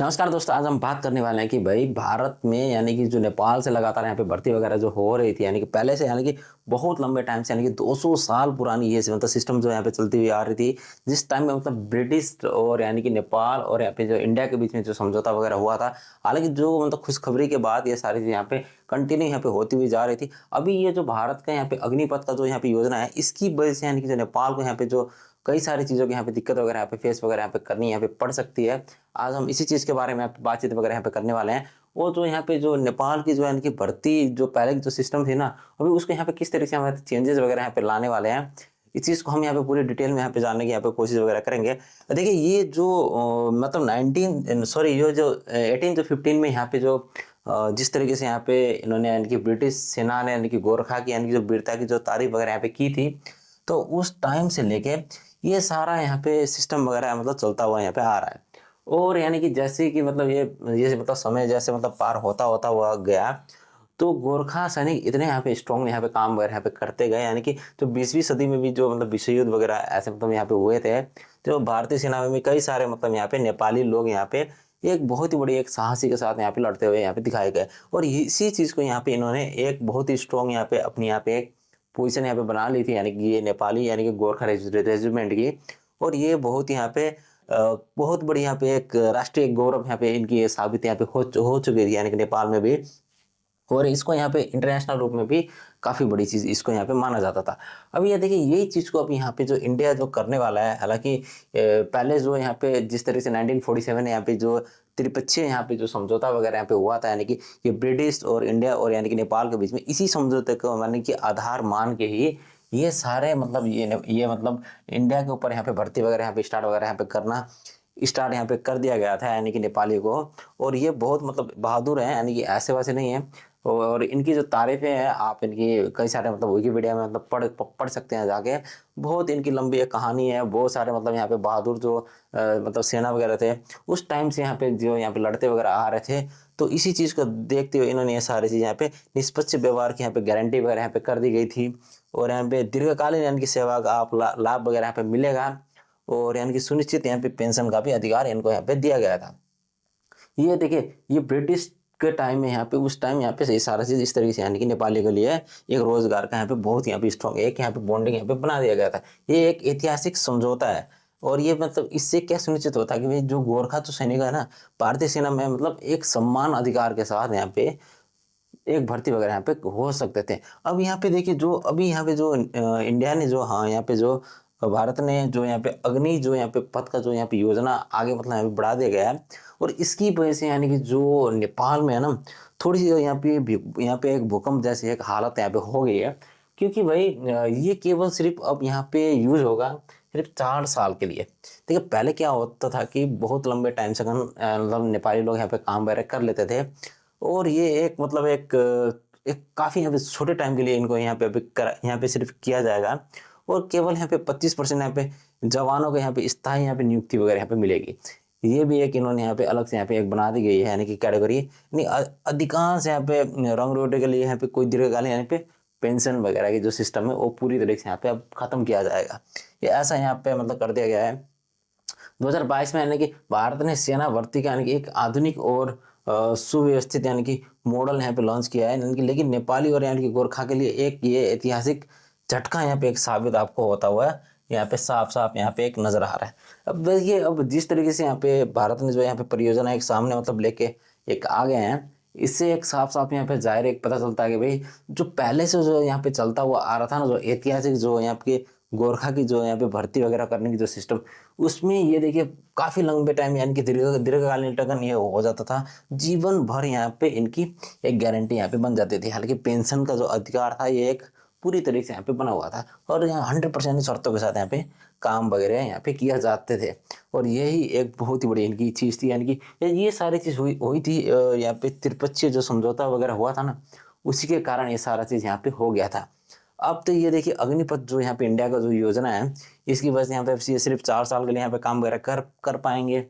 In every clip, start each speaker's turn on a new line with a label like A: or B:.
A: नमस्कार दोस्तों, आज हम बात करने वाले हैं कि भाई भारत में यानी कि जो नेपाल से लगातार यहाँ पे भर्ती वगैरह जो हो रही थी, यानी कि पहले से यानी कि बहुत लंबे टाइम से यानी कि 200 साल पुरानी ये मतलब सिस्टम जो यहाँ पे चलती हुई आ रही थी। जिस टाइम में मतलब ब्रिटिश और यानी कि नेपाल और यहाँ पे जो इंडिया के बीच में जो समझौता वगैरह हुआ था। हालांकि जो मतलब खुशखबरी के बाद ये सारी चीज़ यहाँ पे कंटिन्यू यहाँ पे होती हुई जा रही थी। अभी ये जो भारत का यहाँ पे अग्निपथ का जो यहाँ पे योजना है, इसकी वजह से यानी कि जो नेपाल को यहाँ पे जो कई सारी चीज़ों की यहाँ पे दिक्कत वगैरह यहाँ पे फेस वगैरह यहाँ पे करनी यहाँ पे पड़ सकती है। आज हम इसी चीज़ के बारे में बातचीत वगैरह यहाँ पे करने वाले हैं। वो जो यहाँ पे जो नेपाल की जो यानी कि भर्ती जो पहले की जो सिस्टम थी ना, अभी उसको यहाँ पे किस तरीके से हम चेंजेस वगैरह यहाँ पे लाने वाले हैं। इस चीज़ को हम यहाँ पे पूरी डिटेल में यहाँ पे जानने की यहाँ पे कोशिश वगैरह करेंगे। देखिए ये जो मतलब 19 सॉरी ये जो 18 में यहाँ पे जो जिस तरीके से यहाँ पे इन्होंने यानी कि ब्रिटिश सेना ने यानी कि गोरखा की यानी कि जो वीरता की जो तारीफ वगैरह यहाँ पे की थी, तो उस टाइम से लेके ये सारा यहाँ पे सिस्टम वगैरह मतलब चलता हुआ यहाँ पे आ रहा है। और यानी कि जैसे कि मतलब ये मतलब समय जैसे मतलब पार होता होता हुआ गया, तो गोरखा सैनिक इतने यहाँ पे स्ट्रॉन्ग यहाँ पे काम वगैरह यहाँ पे करते गए, यानी कि जो 20वीं सदी में भी जो मतलब विश्व युद्ध वगैरह ऐसे मतलब यहाँ पे हुए थे, तो भारतीय सेना में भी कई सारे मतलब यहाँ पे नेपाली लोग यहाँ पे एक बहुत ही बड़ी एक साहसी के साथ यहाँ पे लड़ते हुए यहाँ पे दिखाए गए। और इसी चीज़ को यहाँ पे इन्होंने एक बहुत ही स्ट्रॉन्ग यहाँ पे अपनी यहाँ पे एक पोजीशन यहाँ पे बना ली थी, यानी कि ये नेपाली यानी कि गोरखा रेजिमेंट की। और ये बहुत यहाँ पे बहुत बड़ी यहाँ पे एक राष्ट्रीय गौरव यहाँ पे इनकी ये साबित यहाँ पे हो चुकी थी, यानी कि नेपाल में भी। और इसको यहाँ पे इंटरनेशनल रूप में भी काफ़ी बड़ी चीज़ इसको यहाँ पे माना जाता था। अब ये देखिए यही चीज़ को अब यहाँ पे जो इंडिया जो करने वाला है, हालांकि पहले जो यहाँ पे जिस तरीके से 1947 यहाँ पे जो त्रिपक्षीय यहाँ पे जो समझौता वगैरह यहाँ पे हुआ था, यानी कि ये ब्रिटिश और इंडिया और यानी कि नेपाल के बीच में, इसी समझौते को यानी कि आधार मान के ही ये सारे मतलब ये मतलब इंडिया के ऊपर यहाँ पे भर्ती वगैरह यहाँ पे स्टार्ट वगैरह यहाँ पे करना स्टार्ट यहाँ पे कर दिया गया था, यानी कि नेपाली को। और ये बहुत मतलब बहादुर हैं, यानी कि ऐसे वैसे नहीं है। और इनकी जो तारीफें हैं, आप इनकी कई सारे मतलब विकिपीडिया में मतलब पढ़ सकते हैं जाके। बहुत इनकी लंबी एक कहानी है, बहुत सारे मतलब यहाँ पे बहादुर जो मतलब सेना वगैरह थे उस टाइम से यहाँ पे जो यहाँ पे लड़ते वगैरह आ रहे थे। तो इसी चीज़ को देखते हुए इन्होंने ये सारी चीज़ यहाँ पे निष्पक्ष व्यवहार की यहाँ पे गारंटी वगैरह यहाँ पे कर दी गई थी। और यहाँ पे दीर्घकालीन यानी कि सेवा का आप लाभ वगैरह यहाँ पे मिलेगा। और यानी कि सुनिश्चित यहाँ पे पेंशन का भी अधिकार इनको यहाँ पे दिया गया था। ये देखिए ये ब्रिटिश के टाइम में यहाँ पे उस टाइम यहाँ पे ये सारा चीज इस तरीके से यानी कि नेपाली के लिए एक रोजगार का यहाँ पे बहुत यहाँ पे स्ट्रॉन्ग एक यहाँ पे बॉन्डिंग यहाँ पे बना दिया गया था। ये एक ऐतिहासिक समझौता है। और ये मतलब इससे क्या सुनिश्चित होता है कि भाई जो गोरखा जो सैनिक है ना, भारतीय सेना में मतलब एक सम्मान अधिकार के साथ यहाँ पे एक भर्ती वगैरह यहाँ पे हो सकते थे। अब यहाँ पे देखिए जो अभी यहाँ पे जो इंडिया ने जो हाँ यहाँ पे जो भारत ने जो यहाँ पे अग्नि जो यहाँ पे पथ का जो यहाँ पे योजना आगे मतलब यहाँ पे बढ़ा दिया गया है। और इसकी वजह से यानी कि जो नेपाल में है ना, थोड़ी सी यहाँ पे एक भूकंप जैसी एक हालत यहाँ पे हो गई है। क्योंकि भाई ये केवल सिर्फ अब यहाँ पे यूज होगा सिर्फ 4 साल के लिए। देखिए पहले क्या होता था कि बहुत लंबे टाइम से मतलब नेपाली लोग यहाँ पे काम वगैरह कर लेते थे। और ये एक मतलब एक काफ़ी यहाँ पे छोटे टाइम के लिए इनको यहाँ पे अभी यहाँ पे सिर्फ किया जाएगा। और केवल यहाँ पे 25% यहाँ पे जवानों को यहाँ पे स्थायी यहाँ पे नियुक्ति वगैरह यहाँ पे मिलेगी। ये भी एक इन्होंने यहाँ पे अलग से यहाँ पे एक बना दी गई है, यानी कि कैटेगरी, यानी अधिकांश यहाँ पे रंग रोटे के लिए यहाँ पे कोई दीर्घकालीन यहाँ पे पेंशन वगैरह की जो सिस्टम है वो पूरी तरीके से यहाँ पे अब खत्म किया जाएगा। ये ऐसा यहाँ पे मतलब कर दिया गया है। 2022 में यानी कि भारत ने सेना भर्ती का यानी कि एक आधुनिक और सुव्यवस्थित यानी कि मॉडल यहाँ पे लॉन्च किया है, यानी कि लेकिन नेपाली और यानी कि गोरखा के लिए एक ये ऐतिहासिक झटका यहाँ पे एक साबित आपको होता हुआ है यहाँ पे साफ साफ यहाँ पे एक नजर आ रहा है। अब देखिए अब जिस तरीके से यहाँ पे भारत ने जो यहाँ पे परियोजना एक सामने मतलब लेके एक आ गए हैं, इससे एक साफ साफ यहाँ पे जाहिर एक पता चलता है कि भाई जो पहले से जो यहाँ पे चलता हुआ आ रहा था ना, जो ऐतिहासिक जो यहाँ पे गोरखा की जो यहाँ पे भर्ती वगैरह करने की जो सिस्टम, उसमें ये देखिए काफी लंबे टाइम यानी कि दीर्घकालीन टर्न ये हो जाता था। जीवन भर यहाँ पे इनकी एक गारंटी यहाँ पे बन जाती थी। हालांकि पेंशन का जो अधिकार था ये एक पूरी तरीके से यहाँ पे बना हुआ था। और यहाँ 100% शर्तों के साथ यहाँ पे काम वगैरह यहाँ पे किया जाते थे। और यही एक बहुत ही बड़ी इनकी चीज़ थी, यानी कि ये सारी चीज़ हुई हुई थी यहाँ पे त्रिपक्षीय जो समझौता वगैरह हुआ था ना, उसी के कारण ये सारा चीज़ यहाँ पे हो गया था। अब तो ये देखिए अग्निपथ जो यहाँ पे इंडिया का जो योजना है, इसकी वजह से यहाँ पे ये सिर्फ 4 साल के लिए यहाँ पे काम वगैरह कर कर पाएंगे।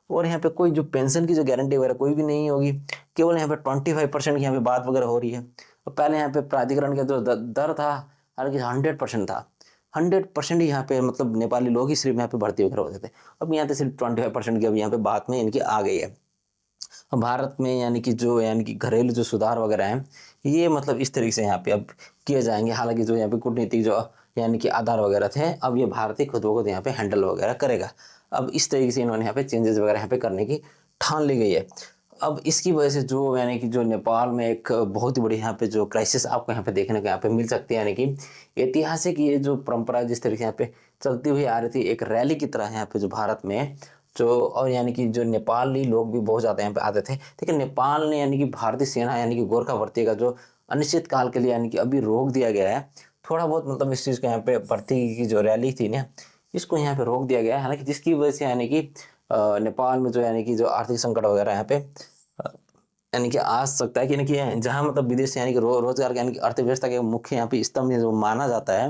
A: और यहाँ पे कोई जो पेंशन की जो गारंटी वगैरह कोई भी नहीं होगी। केवल यहाँ पे 25% की यहाँ पे बात वगैरह हो रही है। और पहले यहाँ पे प्राधिकरण का जो दर था, हालांकि 100% था। 100% ही यहाँ पे मतलब नेपाली लोग ही सिर्फ यहाँ पे भर्ती वगैरह होते थे। अब यहाँ पे सिर्फ 25% की अब यहाँ पे बात में इनकी आ गई है। भारत में यानी कि जो यानी कि घरेलू जो सुधार वगैरह हैं, ये मतलब इस तरीके से यहाँ पे अब किए जाएंगे। हालांकि जो यहाँ पे कूटनीतिक जो यानी कि आधार वगैरह थे, अब ये भारत ही खुद ब खुद यहाँ पे हैंडल वगैरह करेगा। अब इस तरीके से इन्होंने यहाँ पे चेंजेस वगैरह यहाँ पे करने की ठान ली गई है। अब इसकी वजह से जो यानी कि जो नेपाल में एक बहुत ही बड़ी यहाँ पे जो क्राइसिस आपको यहाँ पे देखने को यहाँ पे मिल सकती है, यानी कि ऐतिहासिक ये जो परंपरा जिस तरीके से यहाँ पे चलती हुई आ रही थी एक रैली की तरह यहाँ पे जो भारत में जो, और यानी कि जो नेपाली लोग भी बहुत ज़्यादा यहाँ पे आते थे, लेकिन नेपाल ने यानी कि भारतीय सेना यानी कि गोरखा भर्ती का जो अनिश्चित काल के लिए यानी कि अभी रोक दिया गया है। थोड़ा बहुत मतलब इस चीज़ को यहाँ पे भर्ती की जो रैली थी ना, इसको यहाँ पे रोक दिया गया है। हालांकि जिसकी वजह से यानी कि नेपाल में जो यानी कि जो आर्थिक संकट वगैरह यहाँ पे यानी कि आ सकता है कि, यानी कि जहाँ मतलब विदेश से यानी कि रोजगार यानी कि अर्थव्यवस्था के मुख्य यहाँ पे स्तंभ जो माना जाता है,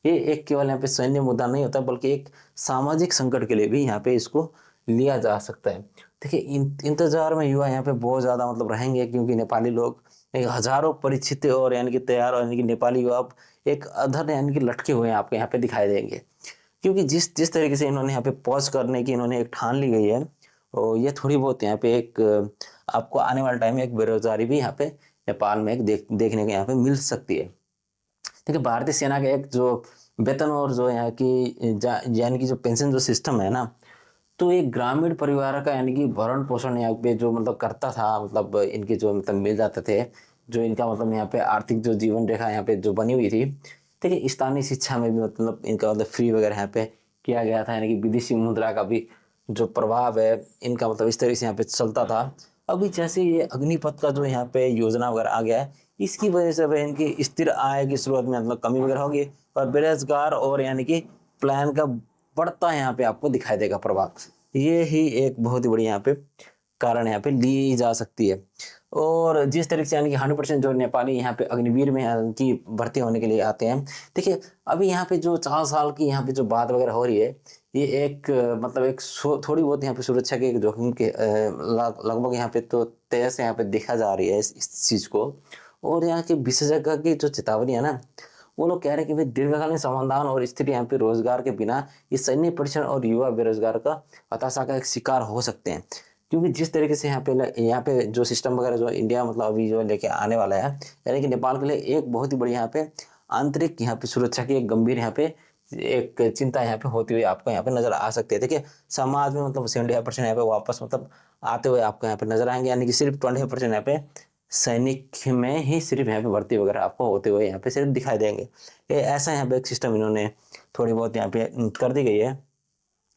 A: ये एक केवल यहाँ पे सैन्य मुद्दा नहीं होता बल्कि एक सामाजिक संकट के लिए भी यहाँ पे इसको लिया जा सकता है। देखिए इंतजार में युवा यहाँ पे बहुत ज़्यादा मतलब रहेंगे, क्योंकि नेपाली लोग एक हजारों परिचित और यानी कि तैयार यानी कि नेपाली युवा अब एक अधर यानी कि लटके हुए हैं आपको यहाँ पे दिखाई देंगे। क्योंकि जिस जिस तरीके से इन्होंने यहाँ पे पॉज करने की इन्होंने एक ठान ली गई है, और ये थोड़ी बहुत यहाँ पे एक आपको आने वाले टाइम में एक बेरोजगारी भी यहाँ पे नेपाल में एक देखने को यहाँ पे मिल सकती है। देखिए भारतीय सेना का एक जो वेतन और जो यहाँ की यानी कि जो पेंशन जो सिस्टम है ना, तो एक ग्रामीण परिवार का यानी कि भरण पोषण यहाँ पे जो मतलब करता था, मतलब इनके जो मतलब मिल जाते थे, जो इनका मतलब यहाँ पे आर्थिक जो जीवन रेखा यहाँ पे जो बनी हुई थी। देखिए स्थानीय शिक्षा में भी मतलब इनका मतलब फ्री वगैरह यहाँ पे किया गया था, यानी कि विदेशी मुद्रा का भी जो प्रभाव है इनका मतलब इस तरीके से यहाँ पे चलता था। अभी जैसे ये अग्निपथ का जो यहाँ पे योजना वगैरह आ गया है, इसकी वजह से वह इनकी स्थिर आय की शुरुआत में मतलब कमी वगैरह होगी, और बेरोजगार और यानी कि प्लान का बढ़ता यहाँ पे आपको दिखाई देगा प्रभाव। ये ही एक बहुत ही बड़ी यहाँ पे कारण यहाँ पे ली जा सकती है। और जिस तरीके से यानी कि 100% जो नेपाली यहाँ पे अग्निवीर में की भर्ती होने के लिए आते हैं, देखिए अभी यहाँ पे जो 4 साल की यहाँ पे जो बात वगैरह हो रही है, ये एक मतलब एक थोड़ी बहुत यहाँ पे सुरक्षा के एक जोखिम के लगभग यहाँ पे तो तेज से यहाँ पे देखा जा रही है इस चीज़ को। और यहाँ के विशेषज्ञ की जो चेतावनी है ना, वो लोग कह रहे हैं कि भाई दीर्घकालीन समाधान और स्थिति यहाँ पे रोजगार के बिना ये सैन्य परीक्षण और युवा बेरोजगार का हताशा का एक शिकार हो सकते हैं। क्योंकि जिस तरीके से यहाँ पे जो सिस्टम वगैरह जो इंडिया मतलब अभी जो लेके आने वाला है, यानी कि नेपाल के लिए एक बहुत ही बड़ी यहाँ पे आंतरिक यहाँ पे सुरक्षा की एक गंभीर यहाँ पे एक चिंता यहाँ पे होती हुई आपको यहाँ पे नजर आ सकती है। देखिए समाज में मतलब 75% यहाँ पे वापस मतलब आते हुए आपको यहाँ पे नजर आएंगे, यानी कि सिर्फ 25% यहाँ पे सैनिक में ही सिर्फ यहाँ पे भर्ती वगैरह आपको होते हुए यहाँ पे सिर्फ दिखाई देंगे। ये ऐसा यहाँ पे एक सिस्टम इन्होंने थोड़ी बहुत यहाँ पे कर दी गई है,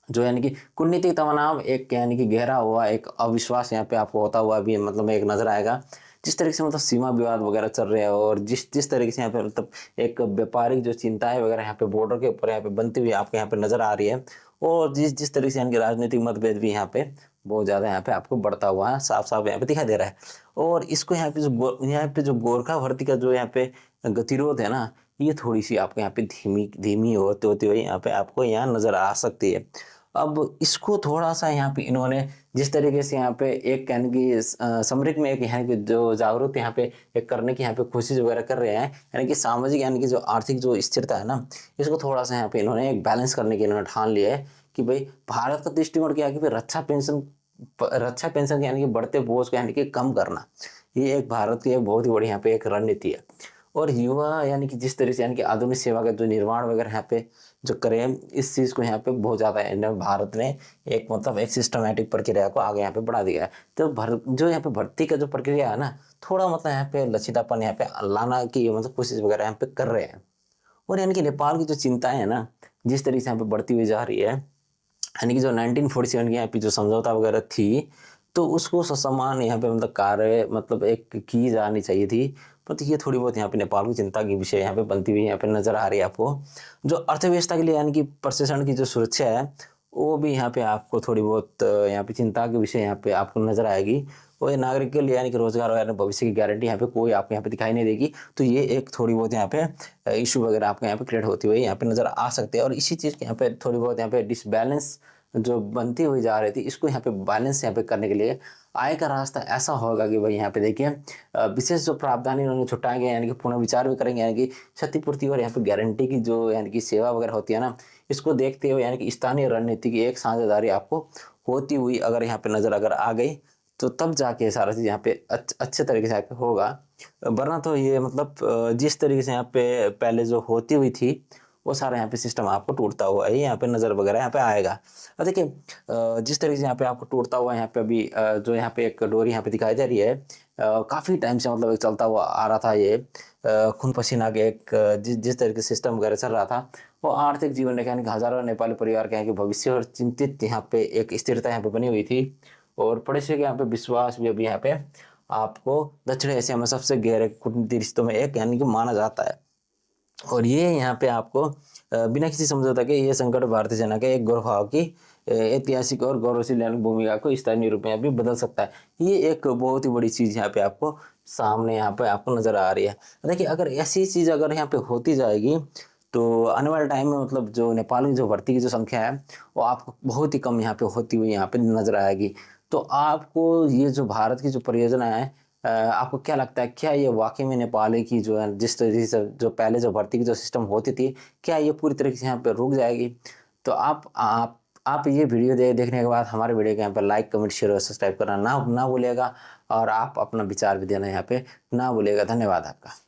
A: जो यानी कि कूटनीतिक तनाव एक यानी कि गहरा हुआ एक अविश्वास यहाँ पे आपको होता हुआ भी मतलब एक नजर आएगा। जिस तरीके से मतलब सीमा विवाद वगैरह चल रहे हैं, और जिस तरीके से यहाँ पे मतलब एक व्यापारिक जो चिंताएं वगैरह यहाँ पे बॉर्डर के ऊपर यहाँ पे बनती हुई आपको यहाँ पे नजर आ रही है, और जिस जिस तरीके से यानी कि राजनीतिक मतभेद भी यहाँ पे बहुत ज़्यादा यहाँ पे आपको बढ़ता हुआ है साफ साफ यहाँ पे दिखाई दे रहा है। और इसको यहाँ पे जो गोरखा भर्ती का जो यहाँ पे गतिरोध है ना, ये थोड़ी सी आपको यहाँ पे धीमी धीमी होते होते हुए यहाँ पे आपको यहाँ नजर आ सकती है। अब इसको थोड़ा सा यहाँ पे इन्होंने जिस तरीके से यहाँ पे एक यानी कि सामरिक में एक यहाँ की जो जागरूक यहाँ पे एक करने की यहाँ पे कोशिश वगैरह कर रहे हैं, यानी कि सामाजिक यानी कि जो आर्थिक जो स्थिरता है ना, इसको थोड़ा सा यहाँ पे इन्होंने एक बैलेंस करने की इन्होंने ठान लिया है कि भाई भारत का दृष्टिकोण क्या है कि भाई रक्षा पेंशन यानी कि बढ़ते बोझ को यानी कि कम करना, ये एक भारत की एक बहुत ही बड़ी यहाँ पे एक रणनीति है। और युवा यानी कि जिस तरीके से यानी कि आधुनिक सेवा का जो निर्माण वगैरह यहाँ पे जो करें, इस चीज़ को यहाँ पे बहुत ज़्यादा भारत ने एक मतलब एक सिस्टमेटिक प्रक्रिया को आगे यहाँ पे बढ़ा दिया है। तो जो यहाँ पे भर्ती का जो प्रक्रिया है ना, थोड़ा मतलब यहाँ पे लचीलापन यहाँ पे लाना की मतलब कोशिश वगैरह यहाँ पे कर रहे हैं। और यानी कि नेपाल की जो चिंताएं है ना, जिस तरीके से यहाँ पे बढ़ती हुई जा रही है, यानी कि जो 1947 की यहाँ पे जो समझौता वगैरह थी, तो उसको समान यहाँ पे मतलब कार्य मतलब एक की जानी चाहिए थी। तो ये थोड़ी बहुत यहाँ पे नेपाल की चिंता की विषय यहाँ पे बनती हुई यहाँ पे नजर आ रही है आपको। जो अर्थव्यवस्था के लिए यानी कि प्रशासन की जो सुरक्षा है, वो भी यहाँ पे आपको थोड़ी बहुत यहाँ पे चिंता के विषय यहाँ पे आपको नजर आएगी। और नागरिक के लिए यानी कि रोजगार और भविष्य की गारंटी यहाँ पे कोई आपको यहाँ पे दिखाई नहीं देगी। तो ये एक थोड़ी बहुत यहाँ पे इशू वगैरह आपको यहाँ पे क्रिएट होती हुई यहाँ पे नजर आ सकते हैं। और इसी चीज़ के यहाँ पे थोड़ी बहुत यहाँ पे डिसबैलेंस जो बनती हुई जा रही थी, इसको यहाँ पे बैलेंस यहाँ पे करने के लिए आय का रास्ता ऐसा होगा कि भाई यहाँ पे देखिए विशेष जो प्रावधान इन्होंने छुटाएंगे, यानी कि पुनः विचार भी करेंगे, यानी कि क्षतिपूर्ति और यहाँ पे गारंटी की जो यानी कि सेवा वगैरह होती है ना, इसको देखते हुए यानी कि स्थानीय रणनीति की एक साझेदारी आपको होती हुई अगर यहाँ पे नजर अगर आ गई, तो तब जाके सारा चीज़ यहाँ पे अच्छे तरीके से आके होगा। वरना तो ये मतलब जिस तरीके से यहाँ पे पहले जो होती हुई थी, वो सारा यहाँ पे सिस्टम आपको टूटता हुआ ही यहाँ पे नज़र वगैरह यहाँ पे आएगा। देखिए जिस तरीके से यहाँ पे आपको टूटता हुआ यहाँ पे अभी जो यहाँ पे एक डोरी यहाँ पे दिखाई दे रही है, काफ़ी टाइम से मतलब एक चलता हुआ आ रहा था ये खून पसीना के एक जिस तरीके से सिस्टम वगैरह चल रहा था, वो आर्थिक जीवन रेखा यानी कि हज़ारों नेपाली परिवार के यहाँ के भविष्य और चिंतित यहाँ पे एक स्थिरता यहाँ पे बनी हुई थी। और पड़ोसियों के यहाँ पे विश्वास भी अभी यहाँ पे आपको दक्षिण एशिया में सबसे गहरे कूटनीतिक रिश्तों में एक यानी कि माना जाता है। और ये यहाँ पे आपको बिना किसी समझौता के ये संकट भारतीय सेना के एक गोरखाओं की ऐतिहासिक और गौरवशाली भूमिका को स्थानीय रूप में भी बदल सकता है। ये एक बहुत ही बड़ी चीज़ यहाँ पे आपको सामने यहाँ पे आपको नज़र आ रही है। देखिए अगर ऐसी चीज़ अगर यहाँ पे होती जाएगी, तो आने वाले टाइम में मतलब जो नेपाल की जो भर्ती की जो संख्या है, वो आपको बहुत ही कम यहाँ पे होती हुई यहाँ पे नज़र आएगी। तो आपको ये जो भारत की जो परियोजना है, आपको क्या लगता है, क्या ये वाकई में नेपाल की जो है जिस तरीके से जो पहले जो भर्ती की जो सिस्टम होती थी, क्या ये पूरी तरीके से यहाँ पे रुक जाएगी? तो आप ये वीडियो देखने के बाद हमारे वीडियो को यहाँ पर लाइक, कमेंट, शेयर और सब्सक्राइब करना ना ना भूलिएगा, और आप अपना विचार भी देना यहाँ पे ना भूलिएगा। धन्यवाद आपका।